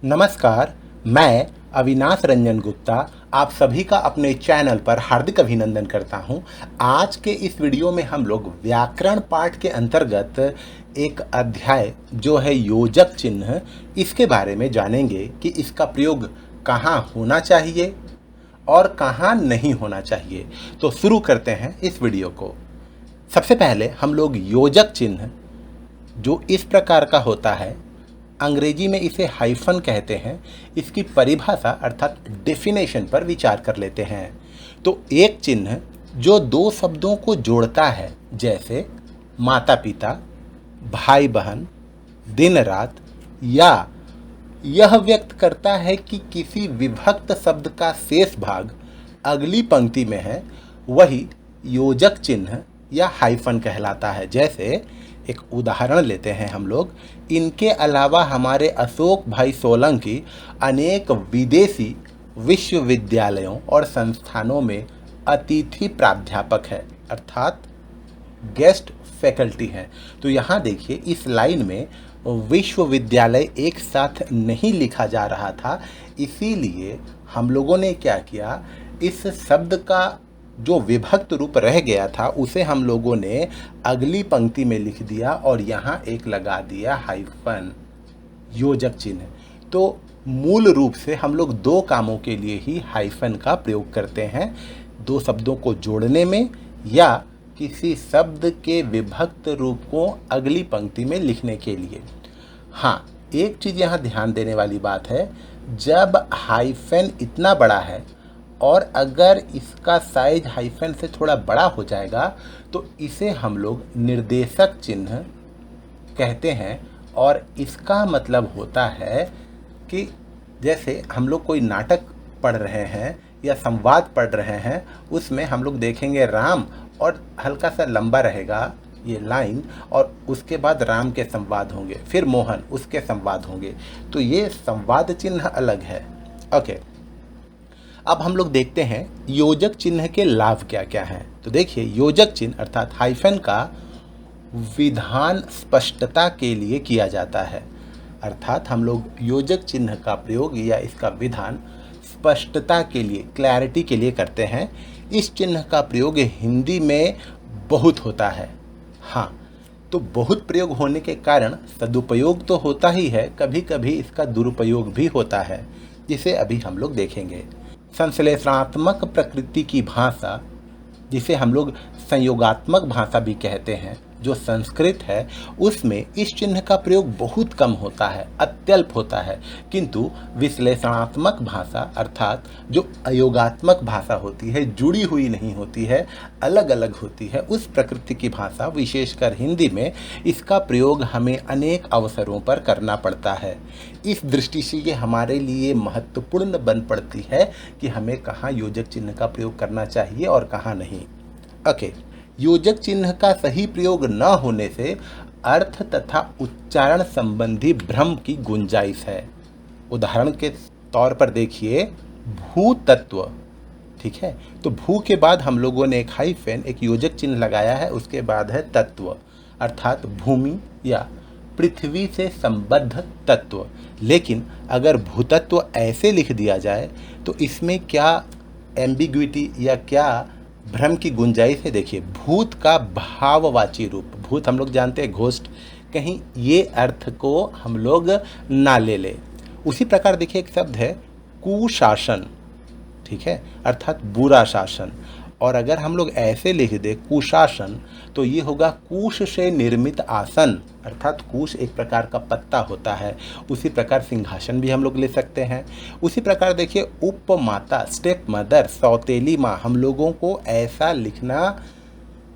नमस्कार, मैं अविनाश रंजन गुप्ता आप सभी का अपने चैनल पर हार्दिक अभिनंदन करता हूं। आज के इस वीडियो में हम लोग व्याकरण पाठ के अंतर्गत एक अध्याय जो है योजक चिन्ह, इसके बारे में जानेंगे कि इसका प्रयोग कहाँ होना चाहिए और कहाँ नहीं होना चाहिए। तो शुरू करते हैं इस वीडियो को। सबसे पहले हम लोग योजक चिन्ह जो इस प्रकार का होता है, अंग्रेजी में इसे हाइफन कहते हैं, इसकी परिभाषा अर्थात डेफिनेशन पर विचार कर लेते हैं। तो एक चिन्ह जो दो शब्दों को जोड़ता है, जैसे माता पिता, भाई बहन, दिन रात, या यह व्यक्त करता है कि किसी विभक्त शब्द का शेष भाग अगली पंक्ति में है, वही योजक चिन्ह या हाइफन कहलाता है। जैसे एक उदाहरण लेते हैं हम लोग। इनके अलावा हमारे अशोक भाई सोलंकी अनेक विदेशी विश्वविद्यालयों और संस्थानों में अतिथि प्राध्यापक है, अर्थात गेस्ट फैकल्टी हैं। तो यहाँ देखिए, इस लाइन में विश्वविद्यालय एक साथ नहीं लिखा जा रहा था, इसीलिए हम लोगों ने क्या किया, इस शब्द का जो विभक्त रूप रह गया था उसे हम लोगों ने अगली पंक्ति में लिख दिया और यहाँ एक लगा दिया हाइफन, योजक चिन्ह। तो मूल रूप से हम लोग दो कामों के लिए ही हाइफन का प्रयोग करते हैं, दो शब्दों को जोड़ने में या किसी शब्द के विभक्त रूप को अगली पंक्ति में लिखने के लिए। हाँ, एक चीज़ यहाँ ध्यान देने वाली बात है, जब हाइफन इतना बड़ा है और अगर इसका साइज हाइफन से थोड़ा बड़ा हो जाएगा तो इसे हम लोग निर्देशक चिन्ह कहते हैं। और इसका मतलब होता है कि जैसे हम लोग कोई नाटक पढ़ रहे हैं या संवाद पढ़ रहे हैं, उसमें हम लोग देखेंगे राम और हल्का सा लंबा रहेगा ये लाइन, और उसके बाद राम के संवाद होंगे, फिर मोहन, उसके संवाद होंगे। तो ये संवाद चिन्ह अलग है। ओके, अब हम लोग देखते हैं योजक चिन्ह के लाभ क्या क्या हैं। तो देखिए, योजक चिन्ह अर्थात हाइफन का विधान स्पष्टता के लिए किया जाता है, अर्थात हम लोग योजक चिन्ह का प्रयोग या इसका विधान स्पष्टता के लिए, क्लैरिटी के लिए करते हैं। इस चिन्ह का प्रयोग हिंदी में बहुत होता है। हाँ, तो बहुत प्रयोग होने के कारण सदुपयोग तो होता ही है, कभी कभी इसका दुरुपयोग भी होता है, जिसे अभी हम लोग देखेंगे। संश्लेषणात्मक प्रकृति की भाषा, जिसे हम लोग संयोगात्मक भाषा भी कहते हैं, जो संस्कृत है, उसमें इस चिन्ह का प्रयोग बहुत कम होता है, अत्यल्प होता है। किंतु विश्लेषणात्मक भाषा अर्थात जो अयोगात्मक भाषा होती है, जुड़ी हुई नहीं होती है, अलग अलग होती है, उस प्रकृति की भाषा, विशेषकर हिंदी में इसका प्रयोग हमें अनेक अवसरों पर करना पड़ता है। इस दृष्टि से ये हमारे लिए महत्वपूर्ण बन पड़ती है कि हमें कहाँ योजक चिन्ह का प्रयोग करना चाहिए और कहाँ नहीं। ओके, योजक चिन्ह का सही प्रयोग न होने से अर्थ तथा उच्चारण संबंधी भ्रम की गुंजाइश है। उदाहरण के तौर पर देखिए, भूतत्व, ठीक है, तो भू के बाद हम लोगों ने एक हाइफन, एक योजक चिन्ह लगाया है, उसके बाद है तत्व अर्थात भूमि या पृथ्वी से संबद्ध तत्व। लेकिन अगर भूतत्व ऐसे लिख दिया जाए तो इसमें क्या एम्बिग्विटी या क्या भ्रम की गुंजाइश है। देखिए, भूत का भाववाची रूप, भूत हम लोग जानते हैं घोस्ट, कहीं ये अर्थ को हम लोग ना ले ले। उसी प्रकार देखिए, एक शब्द है कुशासन, ठीक है, अर्थात बुरा शासन, और अगर हम लोग ऐसे लिख दे कुशासन तो ये होगा कुश से निर्मित आसन, अर्थात कुश एक प्रकार का पत्ता होता है। उसी प्रकार सिंहासन भी हम लोग ले सकते हैं। उसी प्रकार देखिए, उपमाता, स्टेप मदर, सौतेली माँ, हम लोगों को ऐसा लिखना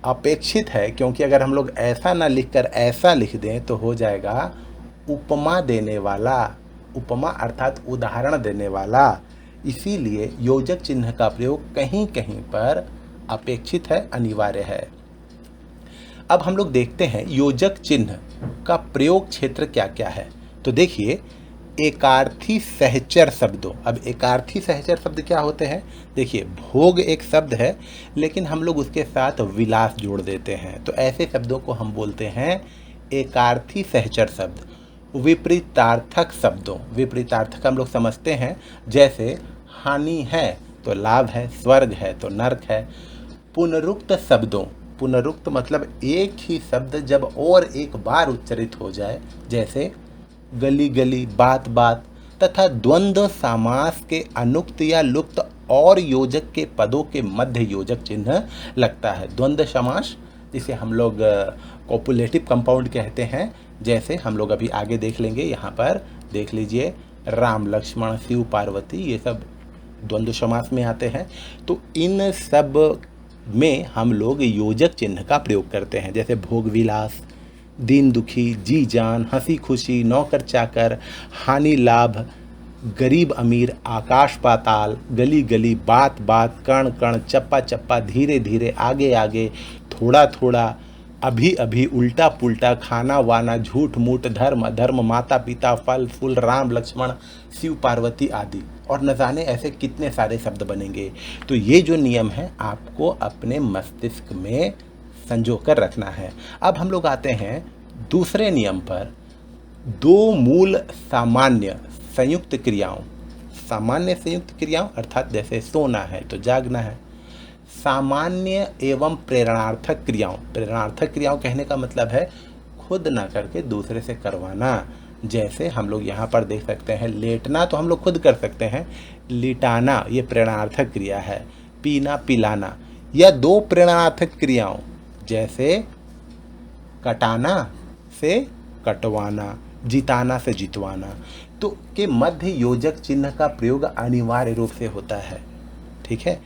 अपेक्षित है, क्योंकि अगर हम लोग ऐसा ना लिखकर ऐसा लिख दें तो हो जाएगा उपमा देने वाला, उपमा अर्थात उदाहरण देने वाला। इसीलिए योजक चिन्ह का प्रयोग कहीं कहीं पर अपेक्षित है, अनिवार्य है। अब हम लोग देखते हैं योजक चिन्ह का प्रयोग क्षेत्र क्या क्या है। तो देखिए, एकार्थी सहचर शब्दों, अब एकार्थी सहचर शब्द क्या होते हैं। देखिए, भोग एक शब्द है, लेकिन हम लोग उसके साथ विलास जोड़ देते हैं, तो ऐसे शब्दों को हम बोलते हैं एकार्थी सहचर शब्द। विपरीतार्थक शब्दों, विपरीतार्थक हम लोग समझते हैं, जैसे हानि है तो लाभ है, स्वर्ग है तो नरक है। पुनरुक्त शब्दों, पुनरुक्त मतलब एक ही शब्द जब और एक बार उच्चरित हो जाए, जैसे गली गली, बात बात, तथा द्वंद्व समास के अनुक्त या लुप्त और योजक के पदों के मध्य योजक चिन्ह लगता है। द्वंद्व समास जिसे हम लोग कॉपुलेटिव कंपाउंड कहते हैं, जैसे हम लोग अभी आगे देख लेंगे। यहाँ पर देख लीजिए, राम लक्ष्मण, शिव पार्वती, ये सब द्वंद्व समास में आते हैं। तो इन सब में हम लोग योजक चिन्ह का प्रयोग करते हैं, जैसे भोग विलास, दीन दुखी, जी जान, हंसी खुशी, नौकर चाकर, हानि लाभ, गरीब अमीर, आकाश पाताल, गली गली, बात बात, कण कण, चप्पा चप्पा, धीरे धीरे, आगे आगे, थोड़ा थोड़ा, अभी अभी, उल्टा पुल्टा, खाना वाना, झूठ मूठ, धर्म अधर्म, माता पिता, फल फूल, राम लक्ष्मण, शिव पार्वती आदि, और न जाने ऐसे कितने सारे शब्द बनेंगे। तो ये जो नियम है आपको अपने मस्तिष्क में संजो कर रखना है। अब हम लोग आते हैं दूसरे नियम पर, दो मूल सामान्य संयुक्त क्रियाओं। सामान्य संयुक्त क्रियाओं अर्थात जैसे सोना है तो जागना है। सामान्य एवं प्रेरणार्थक क्रियाओं, प्रेरणार्थक क्रियाओं कहने का मतलब है खुद ना करके दूसरे से करवाना। जैसे हम लोग यहाँ पर देख सकते हैं, लेटना तो हम लोग खुद कर सकते हैं, लिटाना ये प्रेरणार्थक क्रिया है, पीना पिलाना। या दो प्रेरणार्थक क्रियाओं, जैसे कटाना से कटवाना, जिताना से जितवाना, तो के मध्य योजक चिन्ह का प्रयोग अनिवार्य रूप से होता है। ठीक है,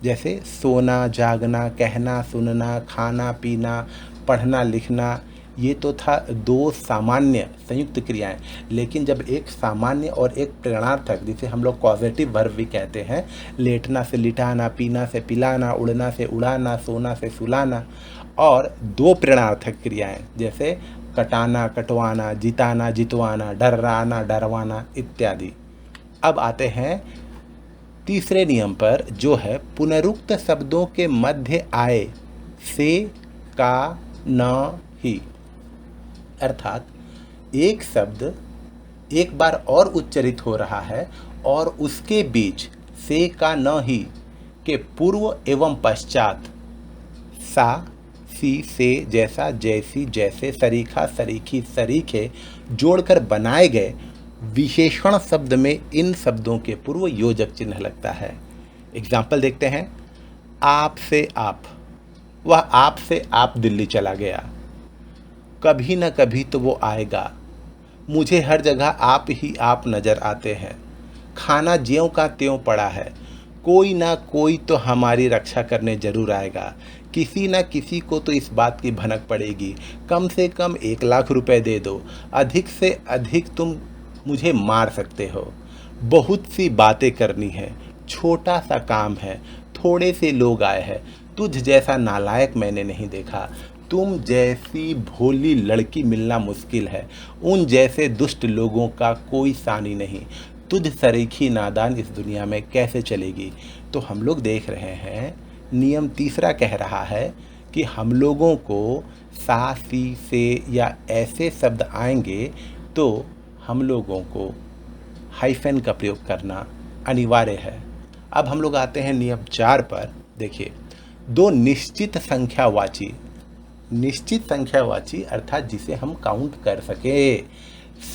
जैसे सोना, जागना, कहना, सुनना, खाना पीना, पढ़ना लिखना, ये तो था दो सामान्य संयुक्त क्रियाएं। लेकिन जब एक सामान्य और एक प्रेरणार्थक, जिसे हम लोग कॉजेटिव वर्ब भी कहते हैं, लेटना से लिटाना, पीना से पिलाना, उड़ना से उड़ाना, सोना से सुलाना, और दो प्रेरणार्थक क्रियाएं जैसे कटाना कटवाना, जिताना जितवाना, डराना डरवाना इत्यादि। अब आते हैं तीसरे नियम पर, जो है पुनरुक्त शब्दों के मध्य आए से, का, न, ही। अर्थात एक शब्द एक बार और उच्चरित हो रहा है और उसके बीच से, का, न, ही के पूर्व एवं पश्चात सा, सी, से, जैसा, जैसी, जैसे, सरीखा, सरीखी, सरीखे जोड़कर बनाए गए विशेषण शब्द में इन शब्दों के पूर्व योजक चिन्ह लगता है। एग्जाम्पल देखते हैं, आप से आप, वह आप से आप दिल्ली चला गया, कभी न कभी तो वो आएगा, मुझे हर जगह आप ही आप नज़र आते हैं, खाना ज्यों का त्यों पड़ा है, कोई ना कोई तो हमारी रक्षा करने जरूर आएगा, किसी न किसी को तो इस बात की भनक पड़ेगी, कम से कम 1 लाख रुपए दे दो, अधिक से अधिक तुम मुझे मार सकते हो, बहुत सी बातें करनी है, छोटा सा काम है, थोड़े से लोग आए हैं, तुझ जैसा नालायक मैंने नहीं देखा, तुम जैसी भोली लड़की मिलना मुश्किल है, उन जैसे दुष्ट लोगों का कोई सानी नहीं, तुझ सरीखी नादान इस दुनिया में कैसे चलेगी। तो हम लोग देख रहे हैं, नियम तीसरा कह रहा है कि हम लोगों को सा, सी, से या ऐसे शब्द आएंगे तो हम लोगों को हाइफन का प्रयोग करना अनिवार्य है। अब हम लोग आते हैं नियम 4 पर। देखिए, दो निश्चित संख्यावाची, निश्चित संख्यावाची अर्थात जिसे हम काउंट कर सके,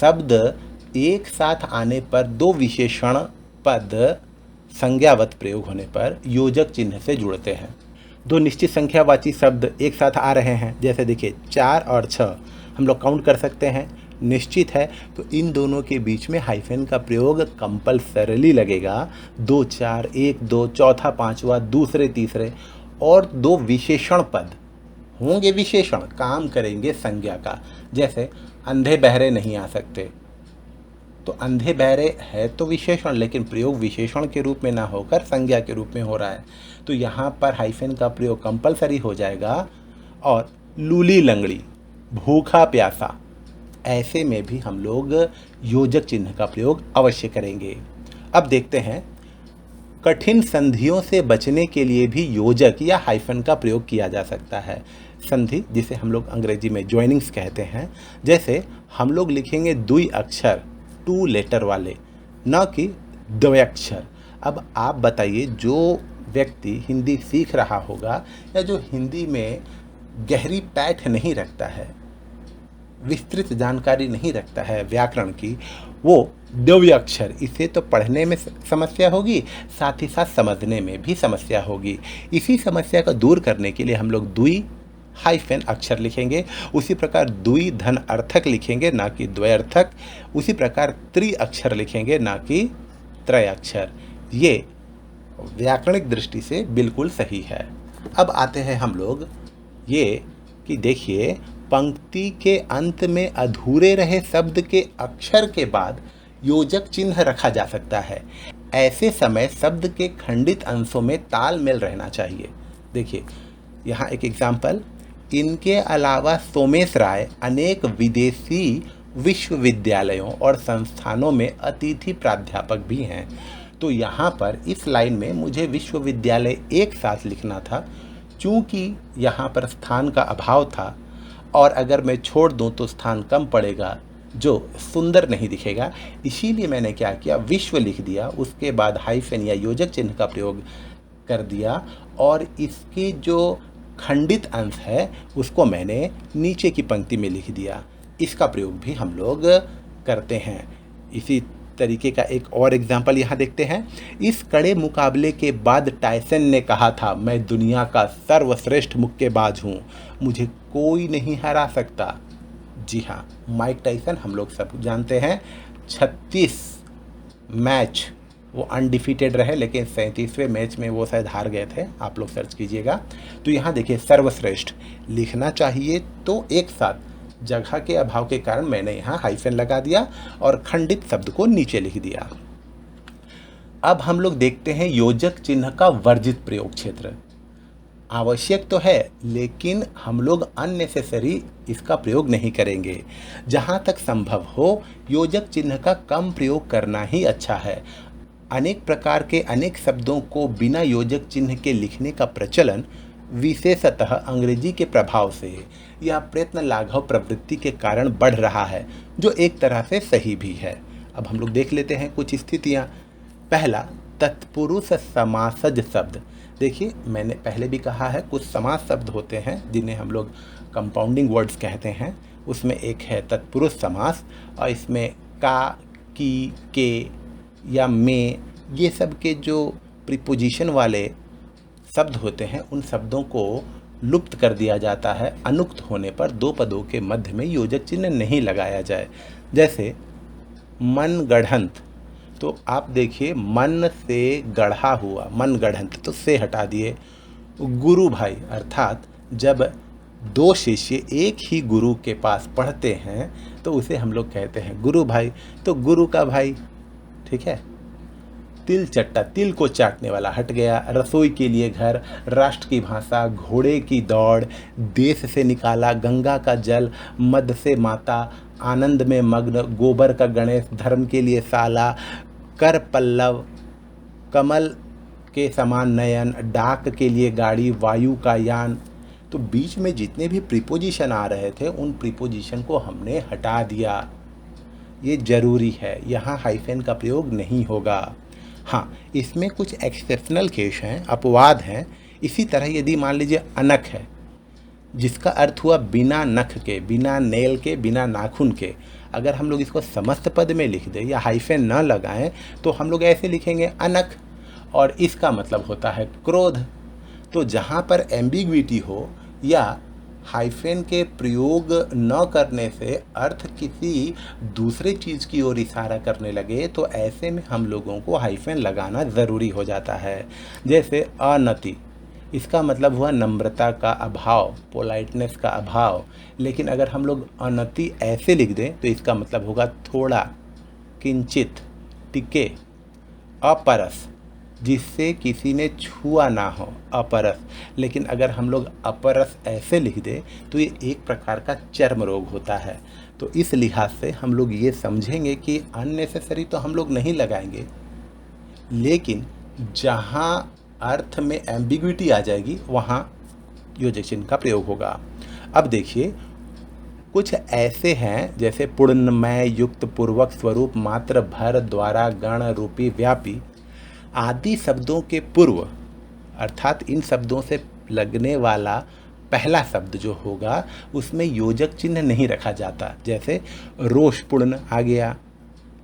शब्द एक साथ आने पर दो विशेषण पद संज्ञावत प्रयोग होने पर योजक चिन्ह से जुड़ते हैं। दो निश्चित संख्यावाची शब्द एक साथ आ रहे हैं, जैसे देखिए 4 और 6 हम लोग काउंट कर सकते हैं, निश्चित है, तो इन दोनों के बीच में हाइफन का प्रयोग कंपल्सरली लगेगा। 2 4, 1 2, चौथा पांचवा, दूसरे तीसरे, और दो विशेषण पद होंगे, विशेषण काम करेंगे संज्ञा का, जैसे अंधे बहरे नहीं आ सकते, तो अंधे बहरे है तो विशेषण, लेकिन प्रयोग विशेषण के रूप में ना होकर संज्ञा के रूप में हो रहा है, तो यहाँ पर हाइफन का प्रयोग कंपलसरी हो जाएगा। और लूली लंगड़ी, भूखा प्यासा, ऐसे में भी हम लोग योजक चिन्ह का प्रयोग अवश्य करेंगे। अब देखते हैं, कठिन संधियों से बचने के लिए भी योजक या हाइफन का प्रयोग किया जा सकता है। संधि, जिसे हम लोग अंग्रेजी में ज्वाइनिंग्स कहते हैं। जैसे हम लोग लिखेंगे द्वि अक्षर, 2 लेटर वाले, न कि द्वयक्षर। अब आप बताइए, जो व्यक्ति हिंदी सीख रहा होगा या जो हिंदी में गहरी पैठ नहीं रखता है, विस्तृत जानकारी नहीं रखता है व्याकरण की, वो द्वयक्षर, इसे तो पढ़ने में समस्या होगी, साथ ही साथ समझने में भी समस्या होगी। इसी समस्या को दूर करने के लिए हम लोग द्वि हाइफन अक्षर लिखेंगे। उसी प्रकार द्वि धन अर्थक लिखेंगे, ना कि द्वयर्थक। उसी प्रकार त्रि अक्षर लिखेंगे, ना कि त्रय अक्षर। ये व्याकरणिक दृष्टि से बिल्कुल सही है। अब आते हैं हम लोग ये कि देखिए, पंक्ति के अंत में अधूरे रहे शब्द के अक्षर के बाद योजक चिन्ह रखा जा सकता है। ऐसे समय शब्द के खंडित अंशों में तालमेल रहना चाहिए। देखिए यहाँ एक एग्जाम्पल, इनके अलावा सोमेश राय अनेक विदेशी विश्वविद्यालयों और संस्थानों में अतिथि प्राध्यापक भी हैं। तो यहाँ पर इस लाइन में मुझे विश्वविद्यालय एक साथ लिखना था, चूँकि यहाँ पर स्थान का अभाव था, और अगर मैं छोड़ दूँ तो स्थान कम पड़ेगा, जो सुंदर नहीं दिखेगा। इसीलिए मैंने क्या किया, विश्व लिख दिया, उसके बाद हाइफन या योजक चिन्ह का प्रयोग कर दिया, और इसके जो खंडित अंश है उसको मैंने नीचे की पंक्ति में लिख दिया। इसका प्रयोग भी हम लोग करते हैं। इसी तरीके का एक और एग्जाम्पल यहाँ देखते हैं। इस कड़े मुकाबले के बाद टायसन ने कहा था, मैं दुनिया का सर्वश्रेष्ठ मुक्केबाज हूँ, मुझे कोई नहीं हरा सकता। जी हाँ, माइक टायसन हम लोग सब जानते हैं, 36 मैच वो अनडिफीटेड रहे, लेकिन 37वें मैच में वो शायद हार गए थे, आप लोग सर्च कीजिएगा। तो यहाँ देखिए, सर्वश्रेष्ठ लिखना चाहिए तो एक साथ, जगह के अभाव के कारण मैंने यहाँ हाइफन लगा दिया और खंडित शब्द को नीचे लिख दिया। अब हम लोग देखते हैं योजक चिन्ह का वर्जित प्रयोग क्षेत्र। आवश्यक तो है, लेकिन हम लोग अननेसेसरी इसका प्रयोग नहीं करेंगे। जहाँ तक संभव हो योजक चिन्ह का कम प्रयोग करना ही अच्छा है। अनेक प्रकार के अनेक शब्दों को बिना योजक चिन्ह के लिखने का प्रचलन विशेषतः अंग्रेजी के प्रभाव से या प्रयत्न लाघव प्रवृत्ति के कारण बढ़ रहा है, जो एक तरह से सही भी है। अब हम लोग देख लेते हैं कुछ स्थितियाँ। पहला, तत्पुरुष समासज शब्द। देखिए, मैंने पहले भी कहा है, कुछ समास शब्द होते हैं जिन्हें हम लोग कंपाउंडिंग वर्ड्स कहते हैं। उसमें एक है तत्पुरुष समास, और इसमें का, की, के या में, ये सब के जो प्रीपोजिशन वाले शब्द होते हैं, उन शब्दों को लुप्त कर दिया जाता है। अनुक्त होने पर दो पदों के मध्य में योजक चिन्ह नहीं लगाया जाए। जैसे मन गढ़ंत, तो आप देखिए, मन से गढ़ा हुआ, मन गढ़ंत, तो से हटा दिए। गुरु भाई, अर्थात जब दो शिष्य एक ही गुरु के पास पढ़ते हैं तो उसे हम लोग कहते हैं गुरु भाई, तो गुरु का भाई, ठीक है। तिल चट्टा, तिल को चाटने वाला, हट गया। रसोई के लिए घर, राष्ट्र की भाषा, घोड़े की दौड़, देश से निकाला, गंगा का जल, मद से माता, आनंद में मग्न, गोबर का गणेश, धर्म के लिए साला, कर पल्लव, कमल के समान नयन, डाक के लिए गाड़ी, वायु का यान। तो बीच में जितने भी प्रीपोजिशन आ रहे थे उन प्रीपोजिशन को हमने हटा दिया। ये जरूरी है, यहाँ हाइफन का प्रयोग नहीं होगा। हाँ, इसमें कुछ एक्सेप्शनल केस हैं, अपवाद हैं। इसी तरह यदि मान लीजिए अनख है, जिसका अर्थ हुआ बिना नख के, बिना नेल के, बिना नाखून के, अगर हम लोग इसको समस्त पद में लिख दें या हाइफन न लगाएं तो हम लोग ऐसे लिखेंगे अनख, और इसका मतलब होता है क्रोध। तो जहाँ पर एम्बिग्विटी हो या हाइफन के प्रयोग न करने से अर्थ किसी दूसरे चीज़ की ओर इशारा करने लगे, तो ऐसे में हम लोगों को हाइफन लगाना ज़रूरी हो जाता है। जैसे अनति, इसका मतलब हुआ नम्रता का अभाव, पोलाइटनेस का अभाव। लेकिन अगर हम लोग अनति ऐसे लिख दें तो इसका मतलब होगा थोड़ा, किंचित, टिके। अपरस, जिससे किसी ने छुआ ना हो, अपरस। लेकिन अगर हम लोग अपरस ऐसे लिख दें तो ये एक प्रकार का चर्म रोग होता है। तो इस लिहाज से हम लोग ये समझेंगे कि अननेसेसरी तो हम लोग नहीं लगाएंगे, लेकिन जहाँ अर्थ में एम्बिग्विटी आ जाएगी वहाँ योजक चिन्ह का प्रयोग होगा। अब देखिए, कुछ ऐसे हैं जैसे पूर्णमय, युक्त, पूर्वक, स्वरूप, मात्र, भर, द्वारा, गण, रूपी, व्यापी आदि शब्दों के पूर्व अर्थात इन शब्दों से लगने वाला पहला शब्द जो होगा उसमें योजक चिन्ह नहीं रखा जाता। जैसे रोषपूर्ण आ गया,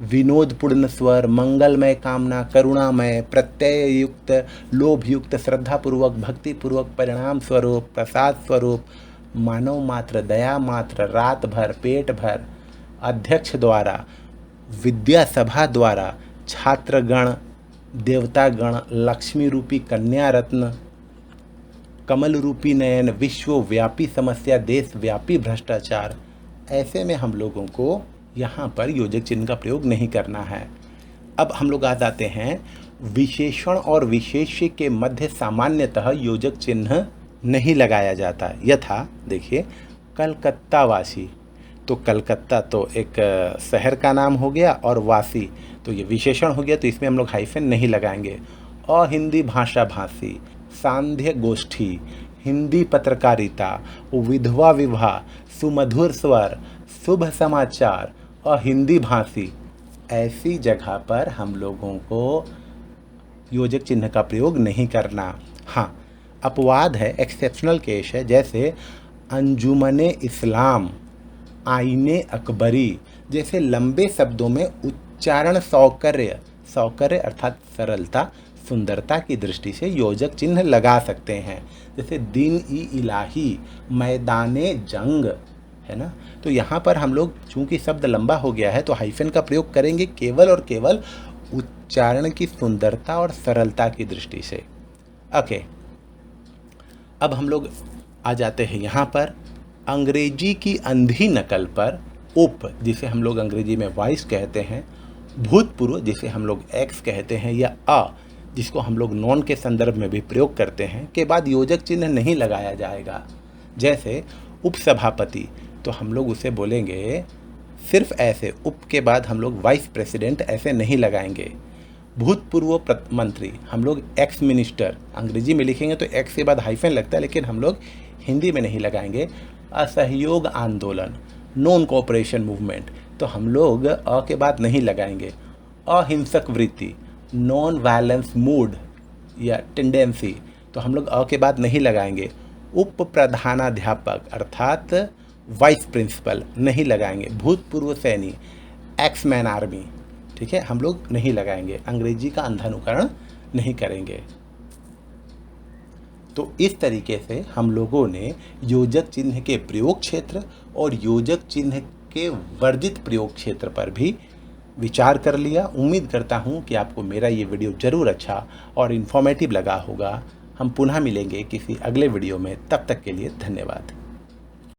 विनोदपूर्ण स्वर, मंगलमय कामना, करुणामय, प्रत्यय युक्त, लोभ युक्त, श्रद्धापूर्वक, भक्तिपूर्वक, परिणाम स्वरूप, प्रसाद स्वरूप, मानव मात्र, दया मात्र, रात भर, पेट भर, अध्यक्ष द्वारा, विद्या सभा द्वारा, छात्रगण, देवतागण, लक्ष्मी रूपी कन्या रत्न, कमल रूपी नयन, विश्वव्यापी समस्या, देशव्यापी भ्रष्टाचार। ऐसे में हम लोगों को यहाँ पर योजक चिन्ह का प्रयोग नहीं करना है। अब हम लोग आ जाते हैं विशेषण और विशेष्य के मध्य सामान्यतः योजक चिन्ह नहीं लगाया जाता। यथा देखिए, कलकत्ता वासी, तो कलकत्ता तो एक शहर का नाम हो गया और वासी तो ये विशेषण हो गया, तो इसमें हम लोग हाइफन नहीं लगाएंगे। अहिंदी भाषा भाषी, सांध्य गोष्ठी, हिंदी पत्रकारिता, विधवा विवाह, सुमधुर स्वर, शुभ समाचार, अहिंदी भाषी, ऐसी जगह पर हम लोगों को योजक चिन्ह का प्रयोग नहीं करना। हाँ, अपवाद है, एक्सेप्शनल केस है, जैसे अंजुमने इस्लाम, आईने अकबरी जैसे लंबे शब्दों में उच्चारण सौकर्य, सौकर्य अर्थात सरलता, सुंदरता की दृष्टि से योजक चिन्ह लगा सकते हैं। जैसे दिन ई इलाही, मैदाने जंग, है ना। तो यहाँ पर हम लोग चूंकि शब्द लंबा हो गया है तो हाइफन का प्रयोग करेंगे केवल और केवल उच्चारण की सुंदरता और सरलता की दृष्टि से। ओके, अब हम लोग आ जाते हैं यहाँ पर अंग्रेजी की अंधी नकल पर उप, जिसे हम लोग अंग्रेजी में वाइस कहते हैं, भूतपूर्व जिसे हम लोग एक्स कहते हैं, या अ जिसको हम लोग नॉन के संदर्भ में भी प्रयोग करते हैं, के बाद योजक चिन्ह नहीं लगाया जाएगा। जैसे उपसभापति, तो हम लोग उसे बोलेंगे सिर्फ ऐसे, उप के बाद हम लोग वाइस प्रेसिडेंट ऐसे नहीं लगाएंगे। भूतपूर्व मंत्री, हम लोग एक्स मिनिस्टर, अंग्रेजी में लिखेंगे तो एक्स के बाद हाइफन लगता है, लेकिन हम लोग हिंदी में नहीं लगाएंगे। असहयोग आंदोलन, नॉन कोऑपरेशन मूवमेंट, तो हम लोग अ के बाद नहीं लगाएंगे। अहिंसक वृत्ति, नॉन वायलेंस मूड या टेंडेंसी, तो हम लोग अ के बाद नहीं लगाएंगे। उप प्रधानाध्यापक अर्थात वाइस प्रिंसिपल नहीं लगाएंगे। भूतपूर्व सैनी, एक्स मैन आर्मी, ठीक है, हम लोग नहीं लगाएंगे। अंग्रेजी का अंधानुकरण नहीं करेंगे। तो इस तरीके से हम लोगों ने योजक चिन्ह के प्रयोग क्षेत्र और योजक चिन्ह के वर्जित प्रयोग क्षेत्र पर भी विचार कर लिया। उम्मीद करता हूँ कि आपको मेरा ये वीडियो ज़रूर अच्छा और इन्फॉर्मेटिव लगा होगा। हम पुनः मिलेंगे किसी अगले वीडियो में, तब तक के लिए धन्यवाद।